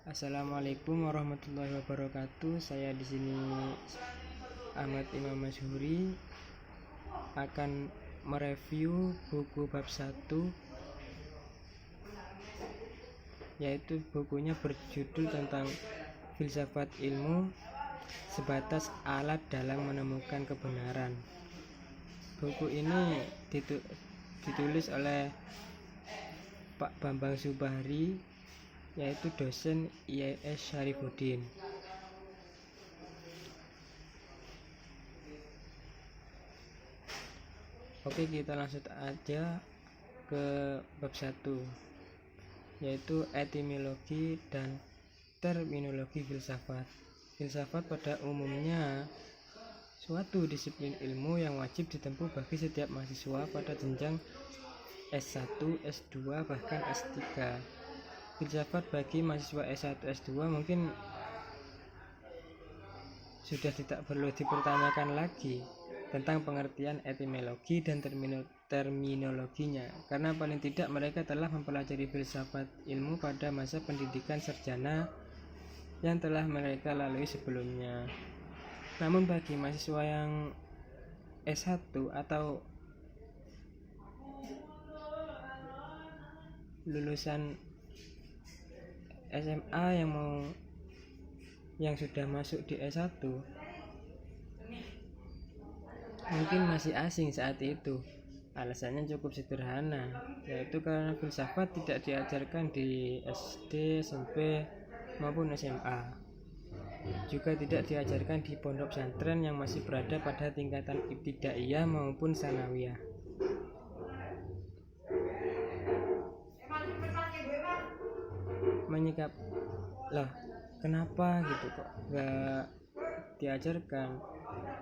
Assalamualaikum warahmatullahi wabarakatuh. Saya di sini Ahmad Imam Masyhuri akan mereview buku bab 1, yaitu bukunya berjudul tentang filsafat ilmu sebatas alat dalam menemukan kebenaran. Buku ini ditulis oleh Pak Bambang Subari, yaitu dosen IAS Syarifuddin. Oke, kita langsung aja ke bab 1, yaitu etimologi dan terminologi filsafat. Filsafat pada umumnya suatu disiplin ilmu yang wajib ditempuh bagi setiap mahasiswa pada jenjang S1, S2, bahkan S3. Filsafat bagi mahasiswa S1, S2 mungkin sudah tidak perlu dipertanyakan lagi tentang pengertian etimologi dan terminologinya, karena paling tidak mereka telah mempelajari filsafat ilmu pada masa pendidikan sarjana yang telah mereka lalui sebelumnya. Namun bagi mahasiswa yang S1 atau lulusan SMA yang sudah masuk di S1 mungkin masih asing saat itu. Alasannya cukup sederhana, yaitu karena filsafat tidak diajarkan di SD, SMP maupun SMA. Juga tidak diajarkan di pondok pesantren yang masih berada pada tingkatan ibtidaiyah maupun sanawiyah. Kenapa gitu kok gak diajarkan?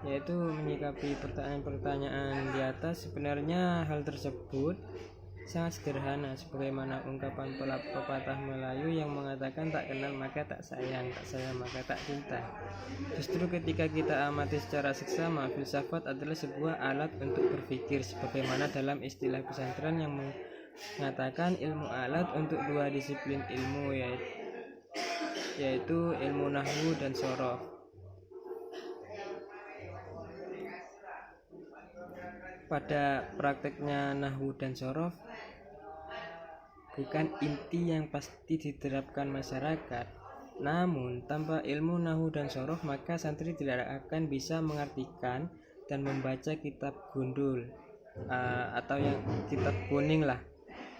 Yaitu menyikapi pertanyaan-pertanyaan di atas, sebenarnya hal tersebut sangat sederhana, sebagaimana ungkapan pepatah Melayu yang mengatakan tak kenal maka tak sayang, tak sayang maka tak cinta. Justru ketika kita amati secara seksama, filsafat adalah sebuah alat untuk berpikir, sebagaimana dalam istilah pesantren yang mengatakan ilmu alat untuk dua disiplin ilmu, yaitu ilmu nahwu dan shoroh. Pada prakteknya nahwu dan shoroh bukan inti yang pasti diterapkan masyarakat. Namun tanpa ilmu nahwu dan shoroh maka santri tidak akan bisa mengartikan dan membaca kitab gundul atau yang kitab kuning lah,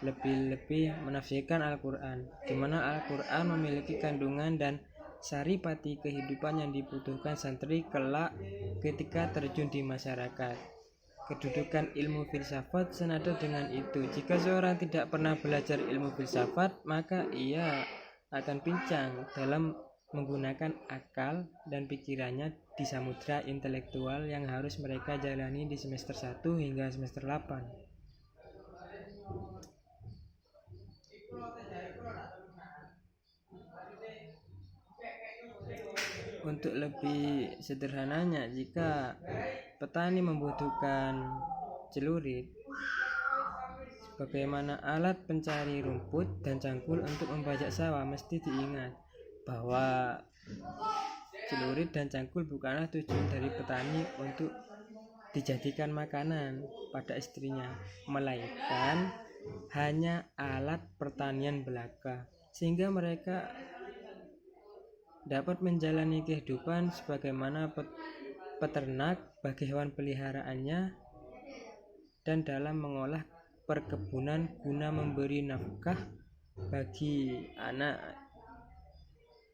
lebih-lebih menafsirkan Al-Quran, di mana Al-Quran memiliki kandungan dan saripati kehidupan yang dibutuhkan santri kelak ketika terjun di masyarakat. Kedudukan ilmu filsafat senada dengan itu. Jika seorang tidak pernah belajar ilmu filsafat, maka ia akan pincang dalam menggunakan akal dan pikirannya di samudra intelektual yang harus mereka jalani di semester 1 hingga semester 8. Untuk lebih sederhananya, jika petani membutuhkan celurit sebagaimana alat pencari rumput dan cangkul untuk membajak sawah, mesti diingat bahwa celurit dan cangkul bukanlah tujuan dari petani untuk dijadikan makanan pada istrinya, melainkan hanya alat pertanian belaka, sehingga mereka dapat menjalani kehidupan sebagaimana peternak bagi hewan peliharaannya dan dalam mengolah perkebunan guna memberi nafkah bagi anak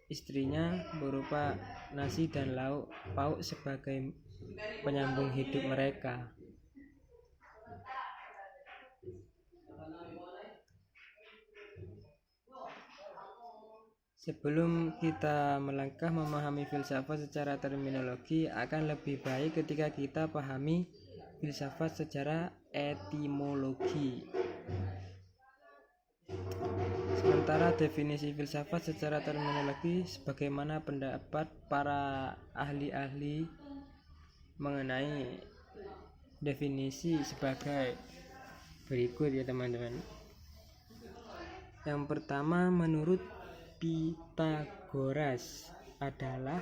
istrinya berupa nasi dan lauk pauk sebagai penyambung hidup mereka. Sebelum kita melangkah memahami filsafat secara terminologi, akan lebih baik ketika kita pahami filsafat secara etimologi. Sementara definisi filsafat secara terminologi, sebagaimana pendapat para ahli-ahli mengenai definisi sebagai berikut ya teman-teman. Yang pertama, menurut Pythagoras adalah,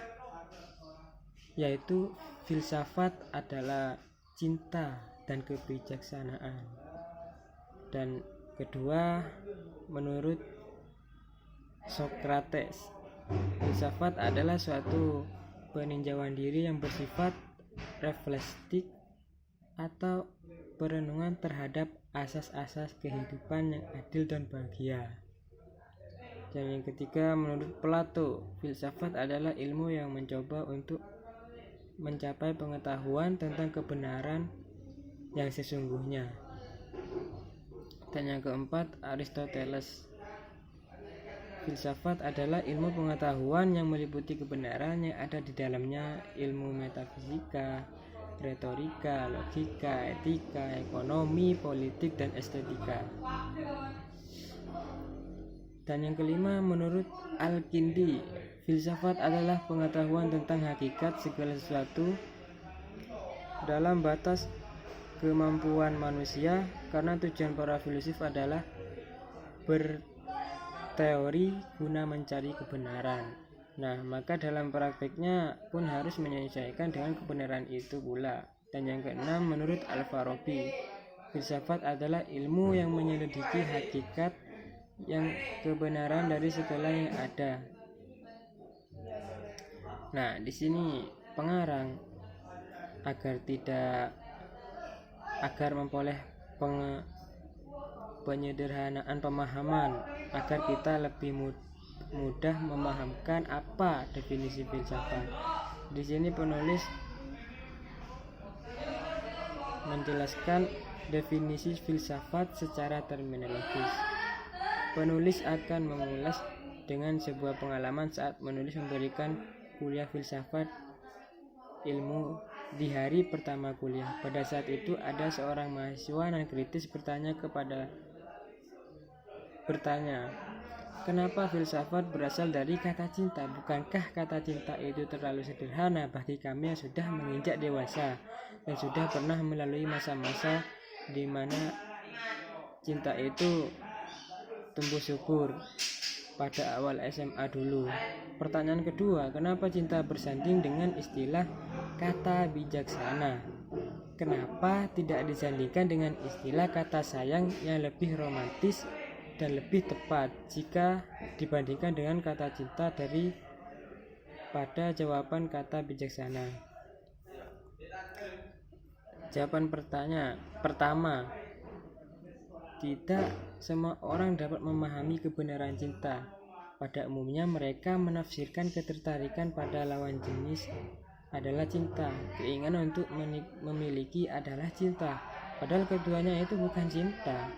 yaitu filsafat adalah cinta dan kebijaksanaan. Dan kedua, menurut Socrates, filsafat adalah suatu peninjauan diri yang bersifat reflektif atau perenungan terhadap asas-asas kehidupan yang adil dan bahagia. Dan yang ketiga, menurut Plato, filsafat adalah ilmu yang mencoba untuk mencapai pengetahuan tentang kebenaran yang sesungguhnya. Dan yang keempat, Aristoteles, filsafat adalah ilmu pengetahuan yang meliputi kebenaran yang ada di dalamnya, ilmu metafisika, retorika, logika, etika, ekonomi, politik, dan estetika. Dan yang kelima, menurut Al-Kindi, filsafat adalah pengetahuan tentang hakikat segala sesuatu dalam batas kemampuan manusia, karena tujuan para filsuf adalah berteori guna mencari kebenaran. Nah, maka dalam prakteknya pun harus menyesuaikan dengan kebenaran itu pula. Dan yang keenam, menurut Al-Farabi, filsafat adalah ilmu yang menyelidiki hakikat yang kebenaran dari segala yang ada. Nah, di sini pengarang agar memperoleh penyederhanaan pemahaman, agar kita lebih mudah memahamkan apa definisi filsafat. Di sini penulis menjelaskan definisi filsafat secara terminologis. Penulis akan mengulas dengan sebuah pengalaman saat menulis memberikan kuliah filsafat ilmu di hari pertama kuliah. Pada saat itu ada seorang mahasiswa yang kritis bertanya, kenapa filsafat berasal dari kata cinta? Bukankah kata cinta itu terlalu sederhana bagi kami yang sudah menginjak dewasa dan sudah pernah melalui masa-masa di mana cinta itu tumbuh subur pada awal SMA dulu. Pertanyaan kedua, kenapa cinta bersanding dengan istilah kata bijaksana? Kenapa tidak disandingkan dengan istilah kata sayang yang lebih romantis dan lebih tepat jika dibandingkan dengan kata cinta daripada jawaban kata bijaksana? Jawaban pertama, tidak semua orang dapat memahami kebenaran cinta. Pada umumnya mereka menafsirkan ketertarikan pada lawan jenis adalah cinta, keinginan untuk memiliki adalah cinta, padahal keduanya itu bukan cinta.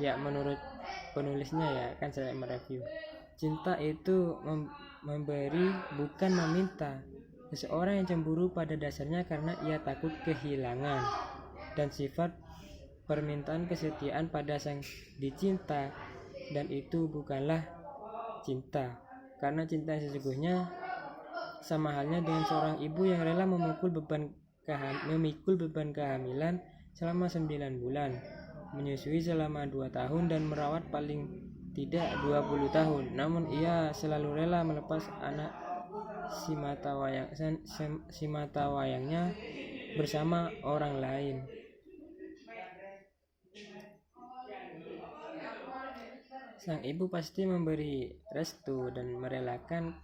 Ya, menurut penulisnya ya, kan saya mereview. Cinta itu memberi, bukan meminta. Seseorang yang cemburu pada dasarnya karena ia takut kehilangan, dan sifat permintaan kesetiaan pada sang dicinta, dan itu bukanlah cinta. Karena cinta yang sesungguhnya sama halnya dengan seorang ibu yang rela memikul beban kehamilan selama 9 bulan, menyusui selama 2 tahun, dan merawat paling tidak 20 tahun. Namun ia selalu rela melepas anak si mata wayangnya bersama orang lain. Sang ibu pasti memberi restu dan merelakan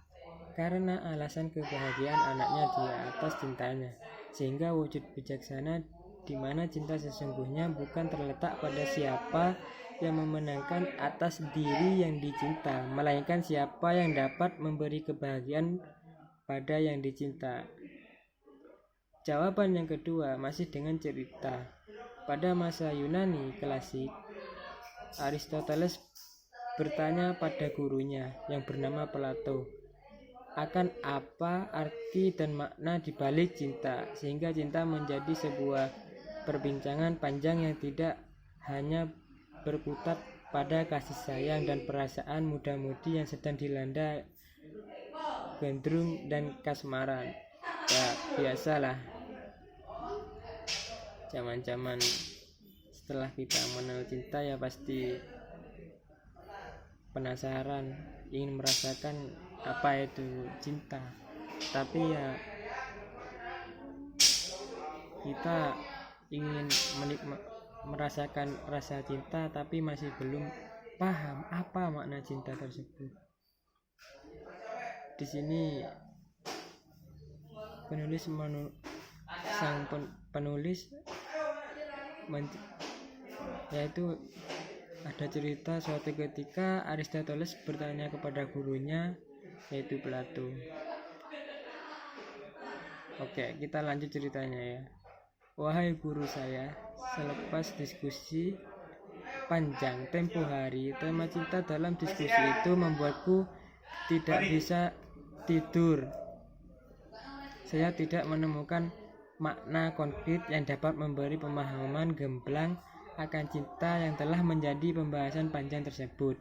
karena alasan kebahagiaan anaknya di atas cintanya, sehingga wujud bijaksana di mana cinta sesungguhnya bukan terletak pada siapa yang memenangkan atas diri yang dicinta, melainkan siapa yang dapat memberi kebahagiaan pada yang dicinta. Jawaban yang kedua masih dengan cerita. Pada masa Yunani klasik, Aristoteles bertanya pada gurunya yang bernama Plato akan apa arti dan makna dibalik cinta, sehingga cinta menjadi sebuah perbincangan panjang yang tidak hanya berkutat pada kasih sayang dan perasaan muda-mudi yang sedang dilanda gendrung dan kasmaran. Ya, biasalah, zaman-zaman setelah kita mengenal cinta ya pasti penasaran, ingin merasakan apa itu cinta. Tapi ya kita ingin merasakan rasa cinta tapi masih belum paham apa makna cinta tersebut. Di sini penulis yaitu ada cerita suatu ketika Aristoteles bertanya kepada gurunya yaitu Plato. Oke, kita lanjut ceritanya ya. Wahai guru saya, selepas diskusi panjang tempo hari, tema cinta dalam diskusi itu membuatku tidak bisa tidur. Saya tidak menemukan makna konkret yang dapat memberi pemahaman gamblang akan cinta yang telah menjadi pembahasan panjang tersebut.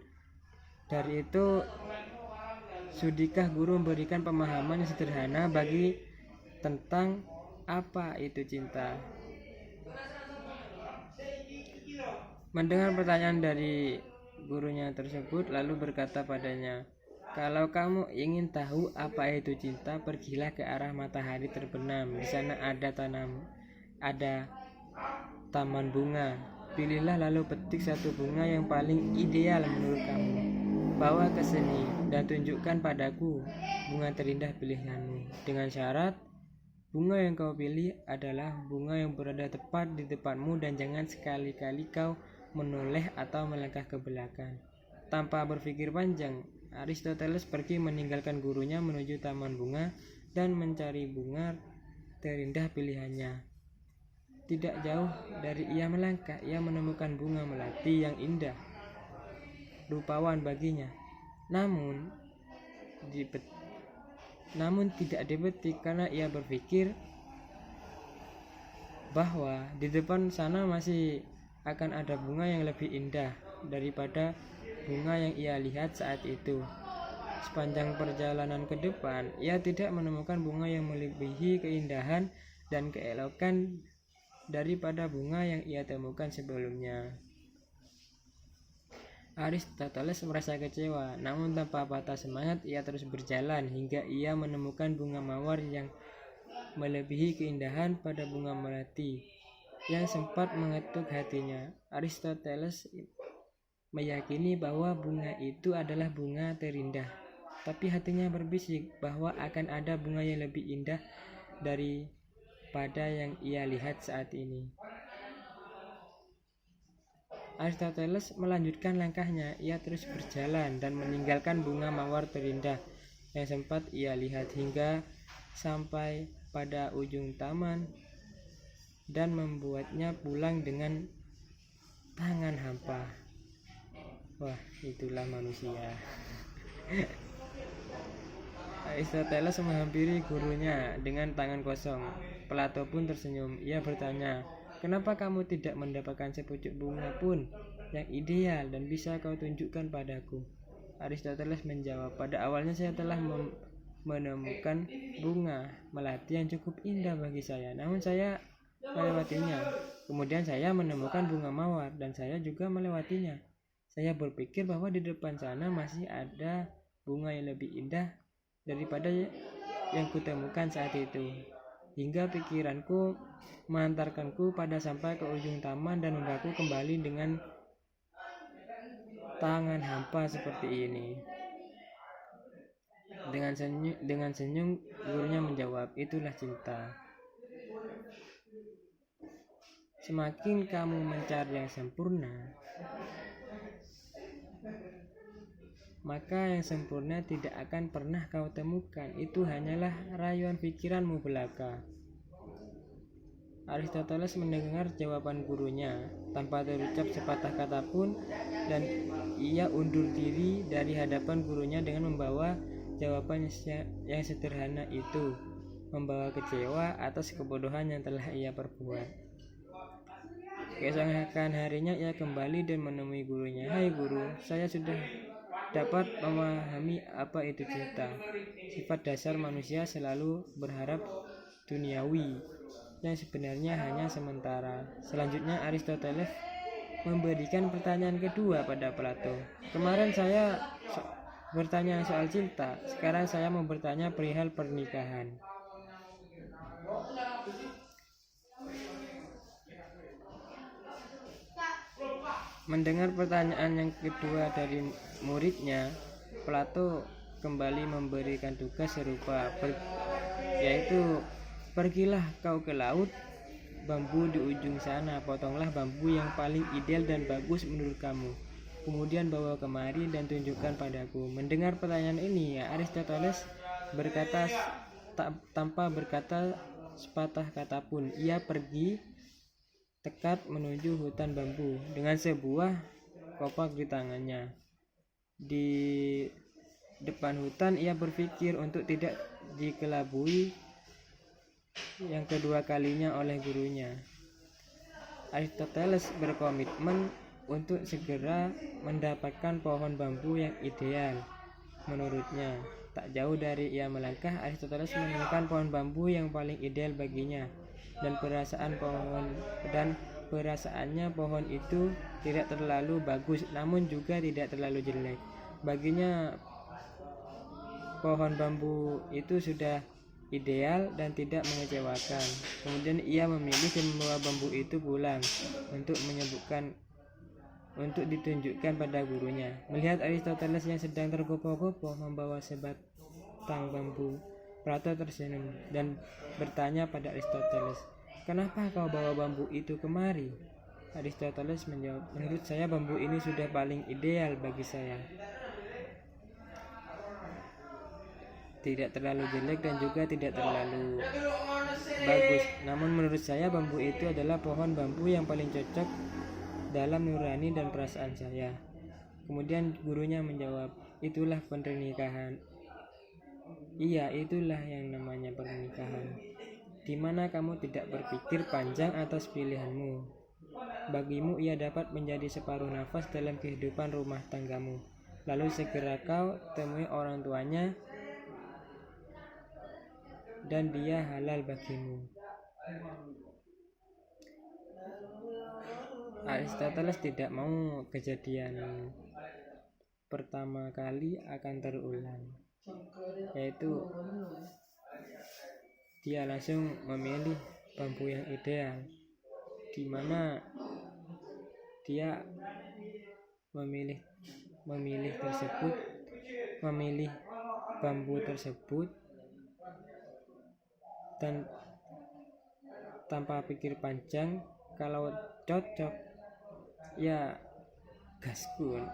Dari itu, sudikah guru memberikan pemahaman yang sederhana bagi tentang apa itu cinta? Mendengar pertanyaan dari gurunya tersebut, lalu berkata padanya, kalau kamu ingin tahu apa itu cinta, pergilah ke arah matahari terbenam. Di sana ada taman bunga. Pilihlah lalu petik satu bunga yang paling ideal menurut kamu. Bawa ke sini dan tunjukkan padaku bunga terindah pilihanmu. Dengan syarat, bunga yang kau pilih adalah bunga yang berada tepat di depanmu dan jangan sekali-kali kau menoleh atau melangkah ke belakang. Tanpa berpikir panjang, Aristoteles pergi meninggalkan gurunya menuju taman bunga dan mencari bunga terindah pilihannya. Tidak jauh dari ia melangkah, ia menemukan bunga melati yang indah, rupawan baginya. Namun tidak dipetik karena ia berpikir bahwa di depan sana masih akan ada bunga yang lebih indah daripada bunga yang ia lihat saat itu. Sepanjang perjalanan ke depan, ia tidak menemukan bunga yang melebihi keindahan dan keelokan daripada bunga yang ia temukan sebelumnya. Aristoteles merasa kecewa, namun tanpa patah semangat ia terus berjalan hingga ia menemukan bunga mawar yang melebihi keindahan pada bunga melati yang sempat mengetuk hatinya. Aristoteles meyakini bahwa bunga itu adalah bunga terindah, tapi hatinya berbisik bahwa akan ada bunga yang lebih indah daripada yang ia lihat saat ini. Aristoteles melanjutkan langkahnya. Ia terus berjalan dan meninggalkan bunga mawar terindah yang sempat ia lihat hingga sampai pada ujung taman dan membuatnya pulang dengan tangan hampa. Wah, itulah manusia. Aristoteles menghampiri gurunya dengan tangan kosong. Plato pun tersenyum. Ia bertanya, kenapa kamu tidak mendapatkan sepucuk bunga pun yang ideal dan bisa kau tunjukkan padaku? Aristoteles menjawab, pada awalnya saya telah menemukan bunga melati yang cukup indah bagi saya, namun saya melewatinya. Kemudian saya menemukan bunga mawar dan saya juga melewatinya. Saya berpikir bahwa di depan sana masih ada bunga yang lebih indah daripada yang kutemukan saat itu. Hingga pikiranku mengantarkanku pada sampai ke ujung taman dan membawaku kembali dengan tangan hampa seperti ini. Dengan senyum gurunya menjawab, itulah cinta. Semakin kamu mencari yang sempurna, maka yang sempurna tidak akan pernah kau temukan. Itu hanyalah rayuan pikiranmu belaka. Aristoteles mendengar jawaban gurunya tanpa terucap sepatah kata pun, dan ia undur diri dari hadapan gurunya dengan membawa jawaban yang sederhana itu, membawa kecewa atas kebodohan yang telah ia perbuat. Keesokan harinya ia kembali dan menemui gurunya. Hai guru, saya sudah dapat memahami apa itu cinta. Sifat dasar manusia selalu berharap duniawi yang sebenarnya hanya sementara. Selanjutnya Aristoteles memberikan pertanyaan kedua pada Plato. Kemarin saya bertanya soal cinta, sekarang saya mau bertanya perihal pernikahan. Mendengar pertanyaan yang kedua dari muridnya, Plato kembali memberikan tugas serupa, yaitu pergilah kau ke laut, bambu di ujung sana, potonglah bambu yang paling ideal dan bagus menurut kamu. Kemudian bawa kemari dan tunjukkan padaku. Mendengar pertanyaan ini, Aristoteles berkata tanpa berkata sepatah kata pun. Ia pergi tekad menuju hutan bambu dengan sebuah kopak di tangannya. Di depan hutan ia berpikir untuk tidak dikelabui yang kedua kalinya oleh gurunya. Aristoteles berkomitmen untuk segera mendapatkan pohon bambu yang ideal menurutnya. Tak jauh dari ia melangkah, Aristoteles menemukan pohon bambu yang paling ideal baginya, dan perasaannya pohon itu tidak terlalu bagus namun juga tidak terlalu jelek. Baginya pohon bambu itu sudah ideal dan tidak mengecewakan. Kemudian ia memilih dan membawa bambu itu pulang untuk ditunjukkan pada gurunya. Melihat Aristoteles yang sedang tergopoh-gopoh membawa sebatang bambu, Plato tersenyum dan bertanya pada Aristoteles, "Kenapa kau bawa bambu itu kemari?" Aristoteles menjawab, "Menurut saya bambu ini sudah paling ideal bagi saya. Tidak terlalu jelek dan juga tidak terlalu bagus. Namun menurut saya bambu itu adalah pohon bambu yang paling cocok dalam nurani dan perasaan saya." Kemudian gurunya menjawab, "Itulah pernikahan. Iya, itulah yang namanya pernikahan, di mana kamu tidak berpikir panjang atas pilihanmu. Bagimu ia dapat menjadi separuh nafas dalam kehidupan rumah tanggamu. Lalu segera kau temui orang tuanya dan dia halal bagimu." Aristoteles tidak mau kejadian pertama kali akan terulang, yaitu dia langsung memilih bambu yang ideal, di mana dia memilih bambu tersebut dan tanpa pikir panjang, kalau cocok ya gaskun.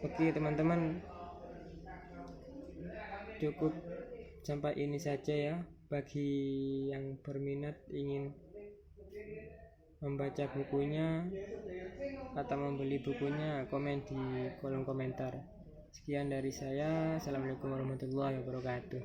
Oke teman-teman, cukup sampai ini saja ya. Bagi yang berminat ingin membaca bukunya atau membeli bukunya, komen di kolom komentar. Sekian dari saya. Assalamualaikum warahmatullahi wabarakatuh.